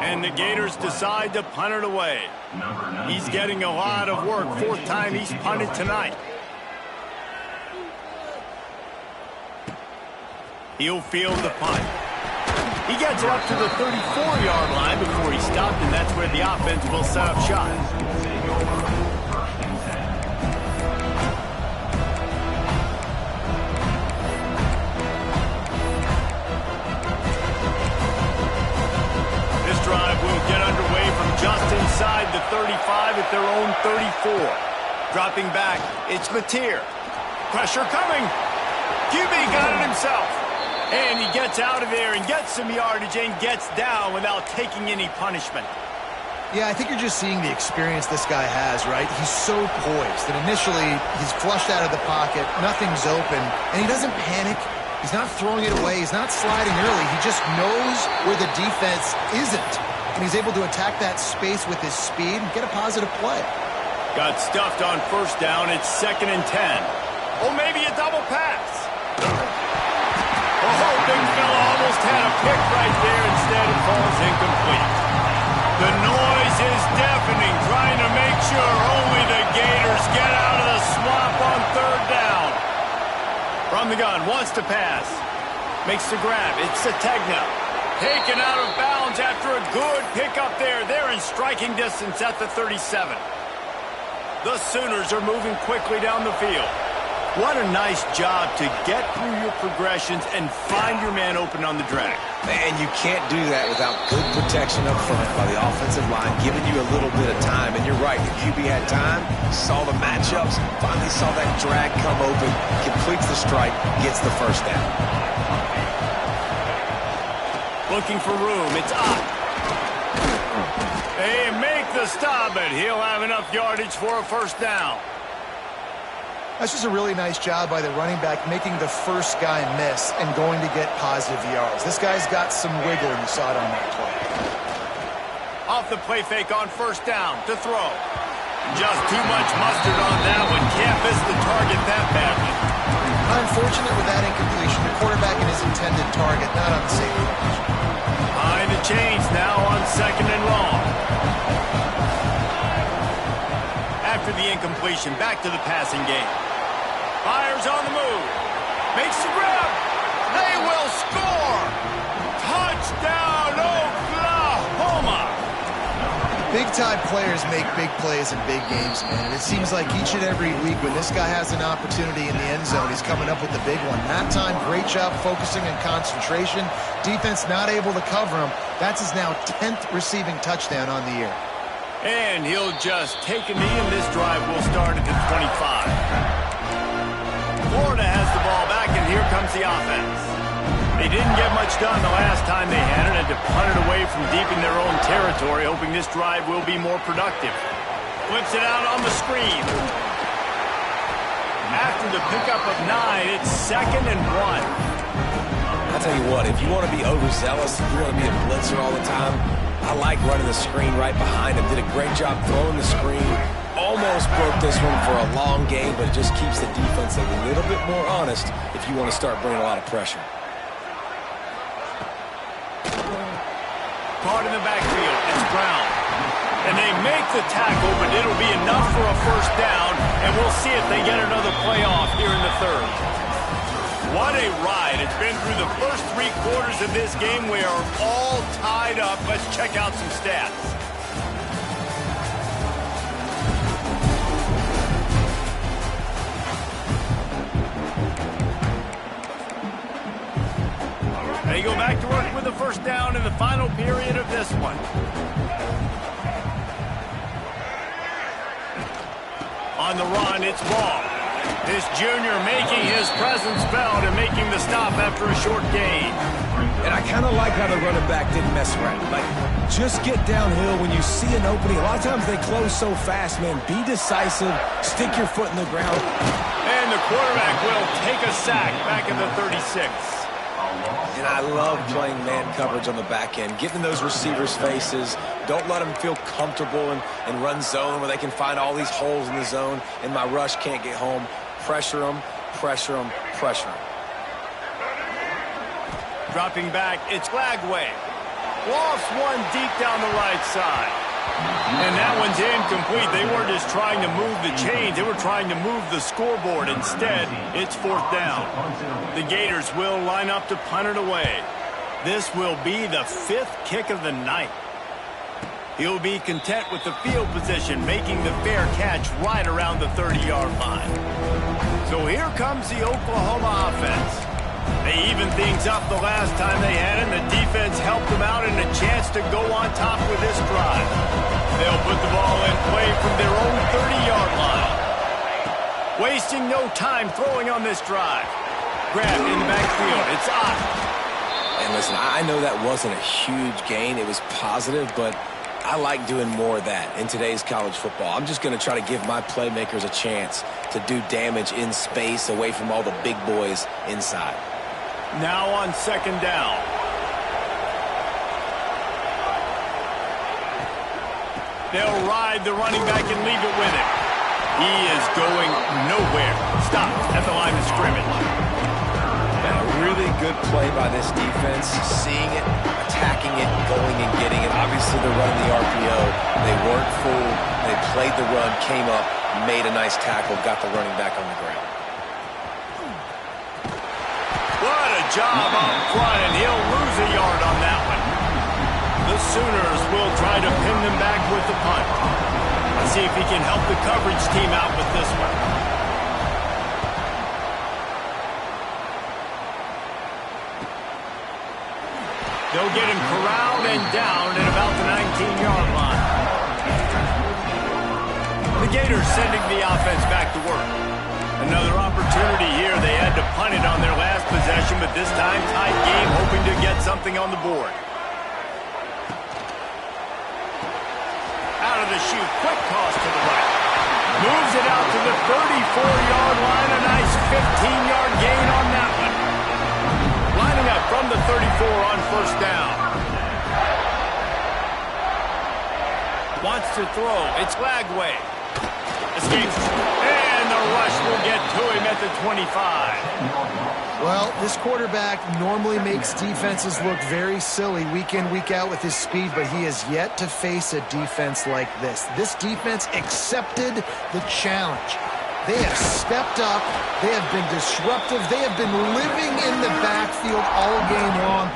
And the Gators decide to punt it away. He's getting a lot of work. 4th time he's punted tonight. He'll field the punt. He gets it up to the 34-yard line before he stopped, and that's where the offense will set up shop. This drive will get underway from just inside the 35 at their own 34. Dropping back, it's Mateer. Pressure coming. QB got it himself. And he gets out of there and gets some yardage and gets down without taking any punishment. Yeah, I think you're just seeing the experience this guy has, right? He's so poised. And initially, he's flushed out of the pocket. Nothing's open. And he doesn't panic. He's not throwing it away. He's not sliding early. He just knows where the defense isn't. And he's able to attack that space with his speed and get a positive play. Got stuffed on 1st down. It's 2nd and 10. Oh, maybe a double pass. Oh, big fella almost had a pick right there. Instead, it falls incomplete. The noise is deafening, trying to make sure only the Gators get out of the swamp on 3rd down. From the gun, wants to pass. Makes the grab. It's Sategna. Taken out of bounds after a good pickup there. They're in striking distance at the 37. The Sooners are moving quickly down the field. What a nice job to get through your progressions and find your man open on the drag. And you can't do that without good protection up front by the offensive line, giving you a little bit of time. And you're right, the QB had time, saw the matchups, finally saw that drag come open, completes the strike, gets the 1st down. Looking for room, it's up. They make the stop, but he'll have enough yardage for a 1st down. That's just a really nice job by the running back making the first guy miss and going to get positive yards. This guy's got some wiggle, and you saw it on that play. Off the play fake on 1st down to throw. Just too much mustard on that one. Can't miss the target that badly. Unfortunate with that incompletion. The quarterback and his intended target, not on the safety ledge. Behind the chains now on 2nd and long. After the incompletion, back to the passing game. Fires on the move. Makes the grab. They will score. Touchdown, Oklahoma. Big-time players make big plays in big games, man. And it seems like each and every week when this guy has an opportunity in the end zone, he's coming up with the big one. That time, great job focusing and concentration. Defense not able to cover him. That's his now 10th receiving touchdown on the year. And he'll just take a knee, and this drive will start at the 25. Florida has the ball back, and here comes the offense. They didn't get much done the last time they had it, and to punt it away from deep in their own territory, hoping this drive will be more productive. Flips it out on the screen. After the pickup of 9, it's 2nd and 1. I'll tell you what, if you want to be overzealous, if you want to be a blitzer all the time, I like running the screen right behind him. Did a great job throwing the screen. Almost broke this one for a long game, but it just keeps the defense a little bit more honest if you want to start bringing a lot of pressure. Caught in the backfield, it's Brown. And they make the tackle, but it'll be enough for a 1st down, and we'll see if they get another playoff here in the 3rd. What a ride. It's been through the first 3 quarters of this game. We are all tied up. Let's check out some stats. They go back to work with a 1st down in the final period of this one. On the run, it's Ball. This junior making his presence felt and making the stop after a short gain. And I kind of like how the running back didn't mess around. Like, just get downhill when you see an opening. A lot of times they close so fast, man. Be decisive. Stick your foot in the ground. And the quarterback will take a sack back at the 36. And I love playing man coverage on the back end, getting those receivers' faces. Don't let them feel comfortable and run zone where they can find all these holes in the zone and my rush can't get home. Pressure them, pressure them, pressure them. Dropping back, it's Lagway. Lofts one deep down the right side. And that one's incomplete. They weren't just trying to move the chains. They were trying to move the scoreboard. Instead, it's fourth down. The Gators will line up to punt it away. This will be the 5th kick of the night. He'll be content with the field position, making the fair catch right around the 30-yard line. So here comes the Oklahoma offense. They evened things up the last time they had it, and the defense helped them out and a chance to go on top with this drive. They'll put the ball in play from their own 30-yard line. Wasting no time throwing on this drive. Grabbed in the backfield. It's Ott. And listen, I know that wasn't a huge gain. It was positive, but I like doing more of that in today's college football. I'm just going to try to give my playmakers a chance to do damage in space away from all the big boys inside. Now on second down. They'll ride the running back and leave it with him. He is going nowhere. Stopped at the line of scrimmage. And a really good play by this defense, seeing it, attacking it, going and getting it. Obviously, they're running the RPO. They weren't fooled. They played the run, came up, made a nice tackle, got the running back on the ground. What a job up front, and he'll lose a yard on that one. The Sooners will try to pin them back with the punt. Let's see if he can help the coverage team out with this one. They'll get him corralled and down at about the 19-yard line. The Gators sending the offense back to work. Another opportunity here. They had to punt it on their last possession, but this time tight game, hoping to get something on the board. Out of the chute, quick toss to the right. Moves it out to the 34-yard line. A nice 15-yard gain on that one. Lining up from the 34 on first down. Wants to throw. It's Lagway. Escapes. And the rush will get to him at the 25. Well, this quarterback normally makes defenses look very silly week in, week out with his speed, but he has yet to face a defense like this. This defense accepted the challenge. They have stepped up. They have been disruptive. They have been living in the backfield all game long.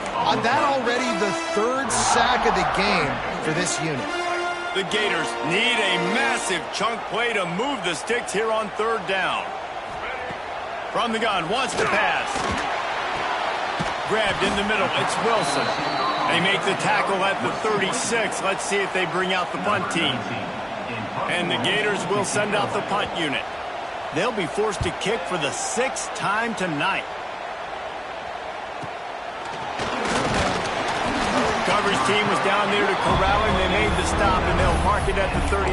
That already the 3rd sack of the game for this unit. The Gators need a massive chunk play to move the sticks here on 3rd down. From the gun, wants to pass. Grabbed in the middle, it's Wilson. They make the tackle at the 36. Let's see if they bring out the punt team. And the Gators will send out the punt unit. They'll be forced to kick for the 6th time tonight. Coverage team was down there to corral him. They made the stop, and they'll mark it at the 39.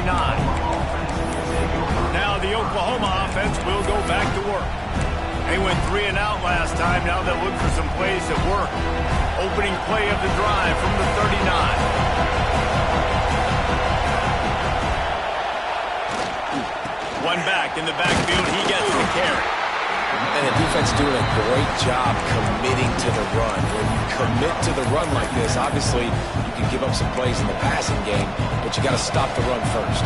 Now the Oklahoma offense will go back to work. They went 3 and out last time. Now they'll look for some plays that work. Opening play of the drive from the 39. One back in the backfield. He gets the carry. And the defense doing a great job committing to the run. When you commit to the run like this, obviously you can give up some plays in the passing game, but you got to stop the run first.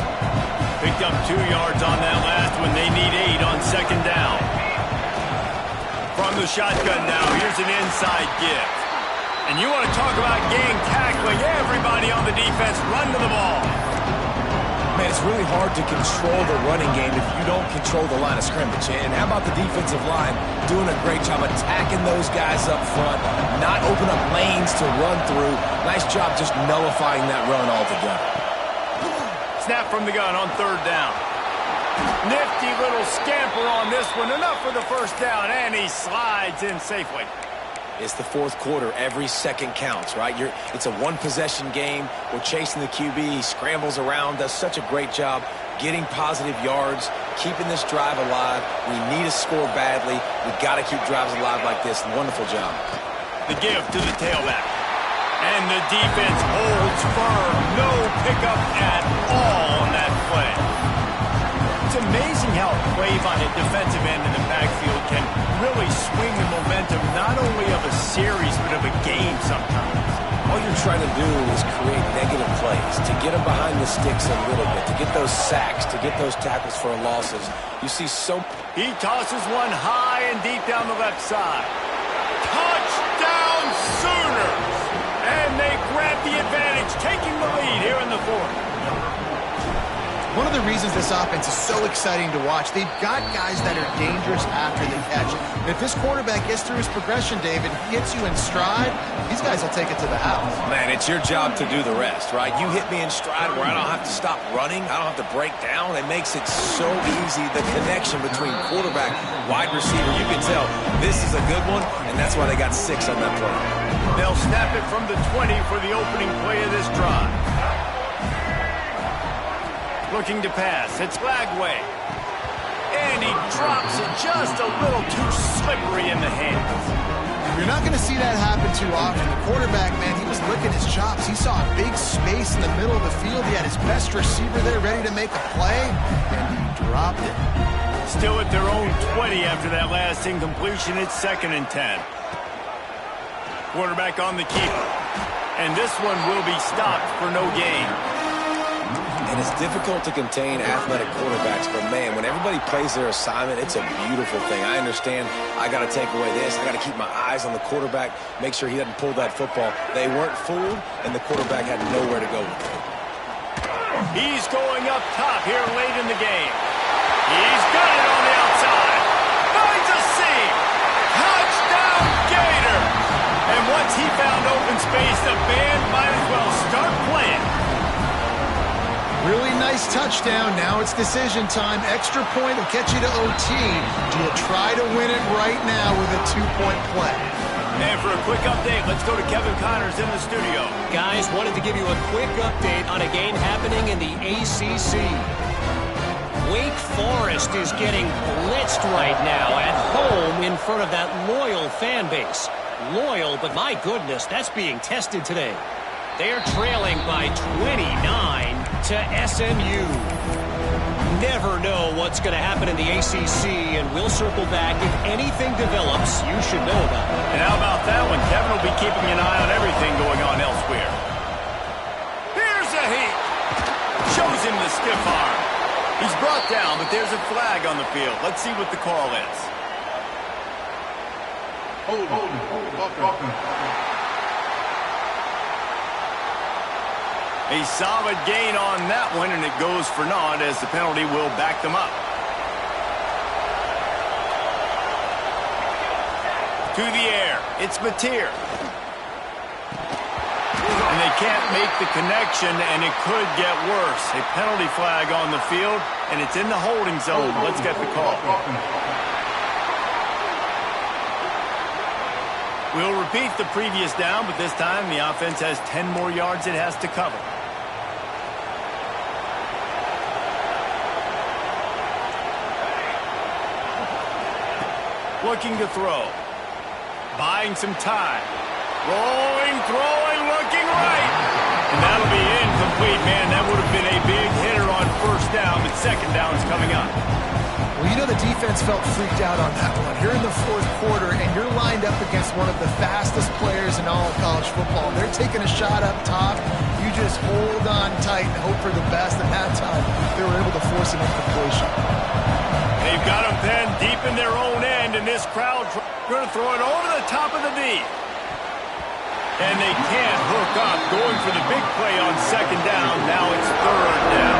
Picked up 2 yards on that last one. They need 8 on second down. From the shotgun now, here's an inside give. And you want to talk about gang tackling. Everybody on the defense run to the ball. Man, it's really hard to control the running game if you don't control the line of scrimmage. And how about the defensive line doing a great job attacking those guys up front, not open up lanes to run through. Nice job just nullifying that run altogether. Snap from the gun on 3rd down. Nifty little scamper on this one. Enough for the first down, and he slides in safely. It's the 4th quarter. Every second counts, right? It's a one-possession game. We're chasing the QB. He scrambles around, does such a great job getting positive yards, keeping this drive alive. We need to score badly. We got to keep drives alive like this. Wonderful job. The give to the tailback. And the defense holds firm. No pickup at all on that play. It's amazing how a play by a defensive end in the backfield can really swing the momentum not only of a series but of a game sometimes. All you're trying to do is create negative plays, to get them behind the sticks a little bit, to get those sacks, to get those tackles for losses. You see so... He tosses one high and deep down the left side. Touchdown Sooners! And they grab the advantage, taking the lead here in the fourth. One of the reasons this offense is so exciting to watch, they've got guys that are dangerous after the catch. And if this quarterback gets through his progression, David, hits you in stride, these guys will take it to the house. Man, it's your job to do the rest, right? You hit me in stride where I don't have to stop running. I don't have to break down. It makes it so easy, the connection between quarterback, wide receiver. You can tell this is a good one, and that's why they got 6 on that play. They'll snap it from the 20 for the opening play of this drive. Looking to pass. It's Lagway. And he drops it just a little too slippery in the hands. You're not going to see that happen too often. The quarterback, man, he was licking his chops. He saw a big space in the middle of the field. He had his best receiver there ready to make a play, and he dropped it. Still at their own 20 after that last incompletion. It's 2nd and 10. Quarterback on the keeper. And this one will be stopped for no gain. And it's difficult to contain athletic quarterbacks, but man, when everybody plays their assignment, it's a beautiful thing. I understand I got to take away this. I got to keep my eyes on the quarterback, make sure he doesn't pull that football. They weren't fooled, and the quarterback had nowhere to go with it. He's going up top here late in the game. He's got it on the outside. Finds a seam. Touchdown, Gators. And once he found open space, the band might as well start playing. Really nice touchdown. Now it's decision time. Extra point will get you to OT. Do you try to win it right now with a 2-point play? And for a quick update, let's go to Kevin Connors in the studio. Guys, wanted to give you a quick update on a game happening in the ACC. Wake Forest is getting blitzed right now at home in front of that loyal fan base. Loyal, but my goodness, that's being tested today. They're trailing by 29 to SMU. Never know what's going to happen in the ACC, and we'll circle back. If anything develops, you should know about it. And how about that one? Kevin will be keeping an eye on everything going on elsewhere. Here's a heat. Shows him the stiff arm. He's brought down, but there's a flag on the field. Let's see what the call is. A solid gain on that one, and it goes for naught as the penalty will back them up. To the air. It's Mateer. And they can't make the connection, and it could get worse. A penalty flag on the field, and it's in the holding zone. Let's get the call. We'll repeat the previous down, but this time the offense has 10 more yards it has to cover. Looking to throw. Buying some time. Rolling, throwing, looking right. And that'll be incomplete, man. That would have been a big hitter on first down, but second down's coming up. Well, you know the defense felt freaked out on that one. You're in the fourth quarter, and you're lined up against one of the fastest players in all of college football. They're taking a shot up top. You just hold on tight and hope for the best. And that time, they were able to force an incompletion. They've got them penned deep in their own end, and this crowd going to throw it over the top of the knee. And they can't hook up. Going for the big play on second down. Now it's third down.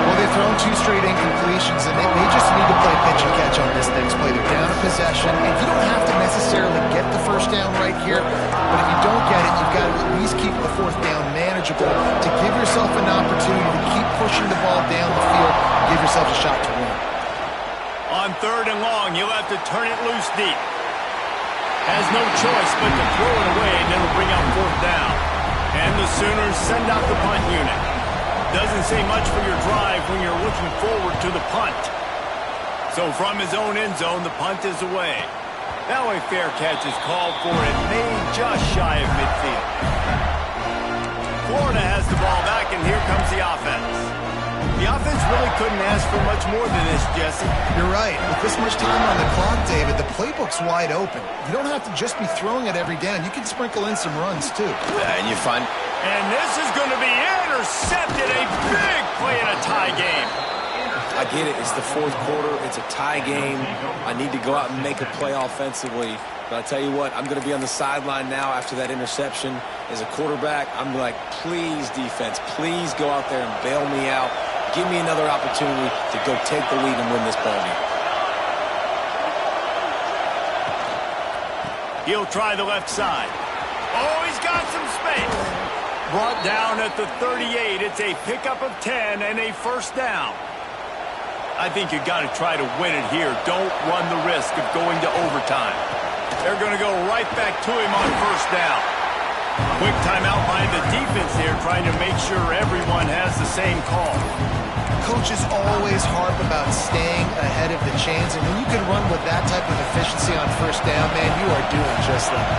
Well, they've thrown 2 straight incompletions, and they just need to play pitch and catch on this next play. They're down a possession, and you don't have to necessarily get the first down right here, but if you don't get it, you've got to at least keep the fourth down manageable to give yourself an opportunity to keep pushing the ball down the field, give yourself a shot to win. On third and long, you'll have to turn it loose deep. Has no choice but to throw it away, and it'll bring out fourth down. And the Sooners send out the punt unit. Doesn't say much for your drive when you're looking forward to the punt. So from his own end zone, the punt is away. Now a fair catch is called for and made just shy of midfield. Florida has the ball back, and here comes the offense. The offense really couldn't ask for much more than this, Jesse. You're right. With this much time on the clock, David, the playbook's wide open. You don't have to just be throwing it every down. You can sprinkle in some runs, too. And you find... And this is going to be intercepted. A big play in a tie game. I get it. It's the fourth quarter. It's a tie game. I need to go out and make a play offensively. But I tell you what, I'm going to be on the sideline now after that interception. As a quarterback, I'm like, please, defense, please go out there and bail me out. Give me another opportunity to go take the lead and win this ball game. He'll try the left side. Oh, he's got some space. Brought down at the 38. It's a pickup of 10 and a first down. I think you got to try to win it here. Don't run the risk of going to overtime. They're going to go right back to him on first down. Quick timeout by the defense here, trying to make sure everyone has the same call. Coaches always harp about staying ahead of the chains, and when you can run with that type of efficiency on first down, man, you are doing just that.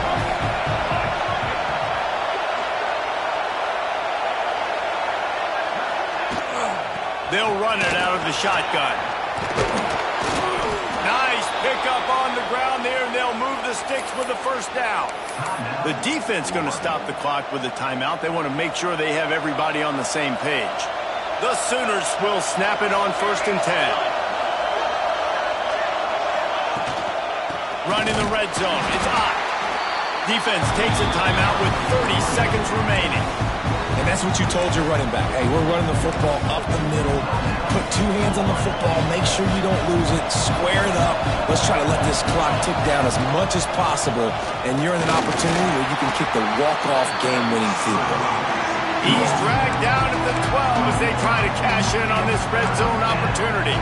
They'll run it out of the shotgun. Nice pickup on the ground there, and they'll move the sticks with the first down. The defense going to stop the clock with a timeout. They want to make sure they have everybody on the same page. The Sooners will snap it on 1st and 10. Run in the red zone. It's Ott. Defense takes a timeout with 30 seconds remaining. And that's what you told your running back. Hey, we're running the football up the middle. Put two hands on the football. Make sure you don't lose it. Square it up. Let's try to let this clock tick down as much as possible. And you're in an opportunity where you can kick the walk-off game-winning field goal. He's dragged down at the 12 as they try to cash in on this red zone opportunity.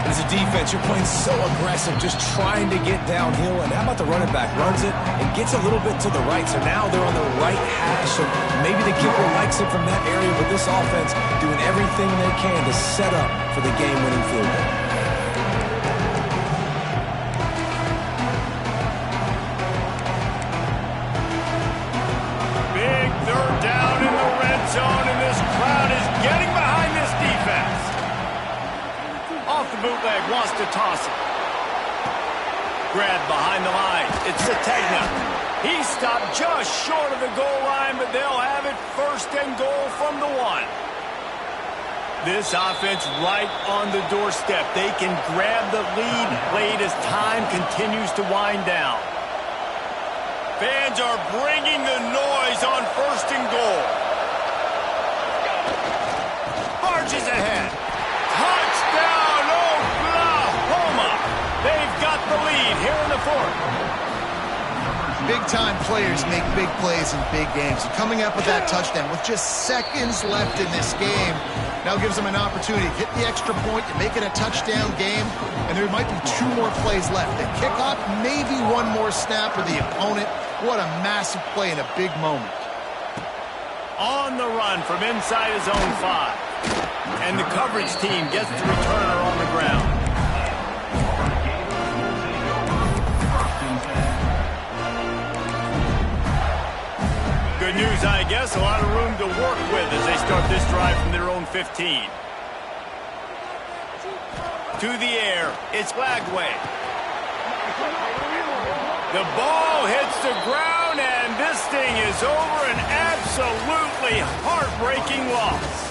As a defense, you're playing so aggressive, just trying to get downhill. And how about the running back? Runs it and gets a little bit to the right. So now they're on the right hash. So maybe the kicker likes it from that area with this offense doing everything they can to set up for the game-winning field goal. Big third down in the red zone, and this crowd is getting behind this defense. Off the bootleg, wants to toss it. Grabbed behind the line. It's Sategna. He stopped just short of the goal line, but they'll have it 1st and goal from the 1. This offense right on the doorstep. They can grab the lead late as time continues to wind down. Fans are bringing the noise on 1st and goal. Marches ahead. Touchdown, Oklahoma! They've got the lead here in the 4th. Big-time players make big plays in big games. Coming up with that touchdown with just seconds left in this game now gives them an opportunity to get the extra point, to make it a touchdown game, and there might be 2 more plays left. The kickoff, maybe 1 more snap for the opponent. What a massive play in a big moment. On the run from inside his own 5. And the coverage team gets the returner on the ground. Good news, I guess. A lot of room to work with as they start this drive from their own 15. To the air, it's Lagway. The ball hits the ground, and this thing is over. An absolutely heartbreaking loss.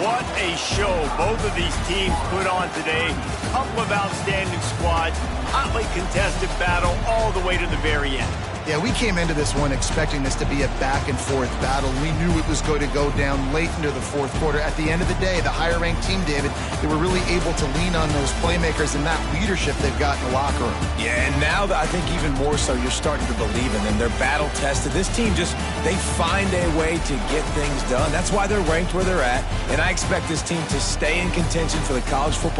What a show both of these teams put on today. Couple of outstanding squads, hotly contested battle all the way to the very end. Yeah, we came into this one expecting this to be a back-and-forth battle. We knew it was going to go down late into the 4th quarter. At the end of the day, the higher-ranked team, David, they were really able to lean on those playmakers and that leadership they've got in the locker room. Yeah, and now I think even more so, you're starting to believe in them. They're battle-tested. This team they find a way to get things done. That's why they're ranked where they're at, and I expect this team to stay in contention for the college football